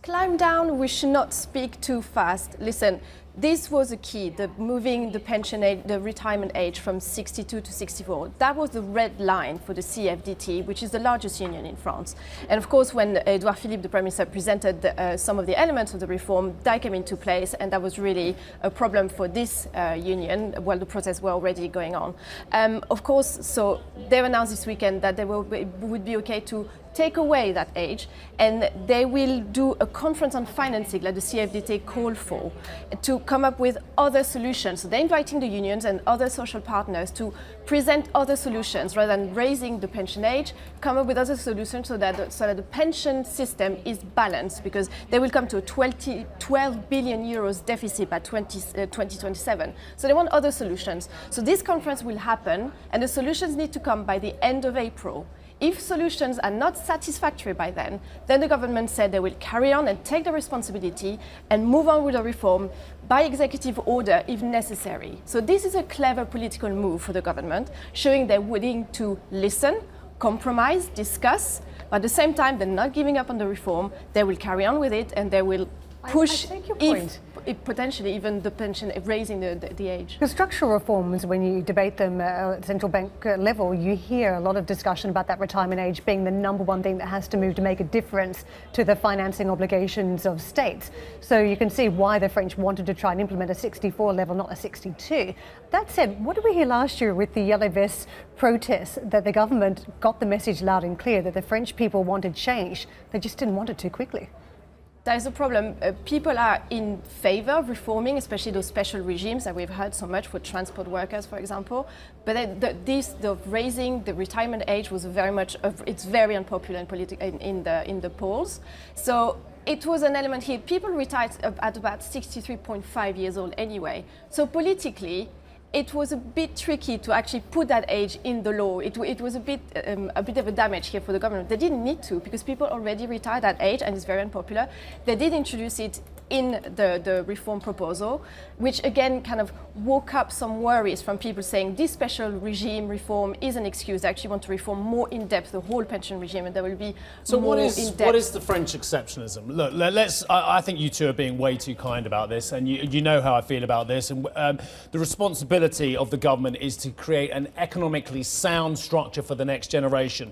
Climb down, we should not speak too fast. Listen, this was a key, moving the pension age, the retirement age from 62 to 64. That was the red line for the CFDT, which is the largest union in France. And of course, when Edouard Philippe, the Prime Minister, presented some of the elements of the reform, that came into place, and that was really a problem for this union, while the protests were already going on. Of course, so they announced this weekend that they would be okay to take away that age, and they will do a conference on financing, like the CFDT called for, to come up with other solutions. So they're inviting the unions and other social partners to present other solutions rather than raising the pension age, come up with other solutions so that the pension system is balanced, because they will come to a 12 billion euros deficit by 2027. So they want other solutions. So this conference will happen, and the solutions need to come by the end of April. If solutions are not satisfactory by then the government said they will carry on and take the responsibility and move on with the reform by executive order if necessary. So this is a clever political move for the government, showing they're willing to listen, compromise, discuss, but at the same time they're not giving up on the reform. They will carry on with it, and they will push if potentially even the pension, raising the age. The structural reforms, when you debate them at central bank level, you hear a lot of discussion about that retirement age being the #1 thing that has to move to make a difference to the financing obligations of states. So you can see why the French wanted to try and implement a 64 level, not a 62. That said, what did we hear last year with the Yellow Vest protests, that the government got the message loud and clear that the French people wanted change, they just didn't want it too quickly? That is a problem. People are in favor of reforming, especially those special regimes that we've heard so much for transport workers, for example. But raising the retirement age was it's very unpopular in the polls. So it was an element here. People retired at about 63.5 years old anyway. So politically, it was a bit tricky to actually put that age in the law. It was a bit of a damage here for the government. They didn't need to, because people already retired at age, and it's very unpopular. They did introduce it in the reform proposal, which again kind of woke up some worries from people saying this special regime reform is an excuse. They actually want to reform more in depth the whole pension regime, and there will be more in depth. What is the French exceptionalism? Look, I think you two are being way too kind about this, and you know how I feel about this. And the responsibility of the government is to create an economically sound structure for the next generation.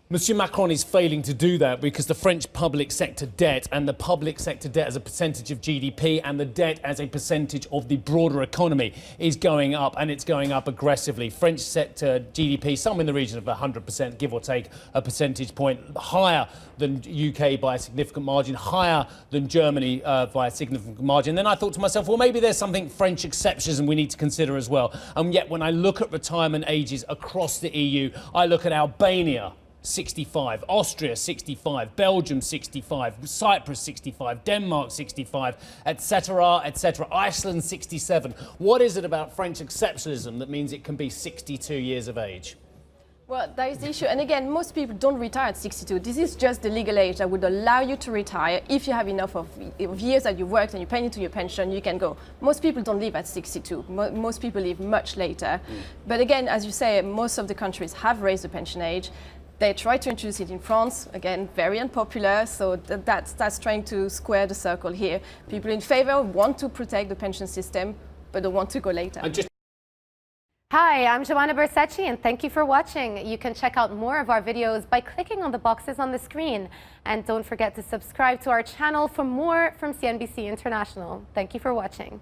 Monsieur Macron is failing to do that because the French public sector debt, and the public sector debt as a percentage of GDP and the debt as a percentage of the broader economy, is going up, and it's going up aggressively. French sector GDP, some in the region of 100%, give or take a percentage point, higher than UK by a significant margin, higher than Germany by a significant margin. Then I thought to myself, well, maybe there's something French exceptionalism we need to consider as well. And yet when I look at retirement ages across the EU, I look at Albania, 65, Austria 65, Belgium 65, Cyprus 65, Denmark 65, etc., etc., Iceland 67. What is it about French exceptionalism that means it can be 62 years of age? Well, that is the issue. And again, most people don't retire at 62. This is just the legal age that would allow you to retire. If you have enough of years that you've worked and you pay into your pension, you can go. Most people don't live at 62. Most people live much later. But again, as you say, most of the countries have raised the pension age. They tried to introduce it in France, again, very unpopular, so that's trying to square the circle here. People in favor want to protect the pension system, but don't want to go later. Hi, I'm Joanna Bersecci, and thank you for watching. You can check out more of our videos by clicking on the boxes on the screen. And don't forget to subscribe to our channel for more from CNBC International. Thank you for watching.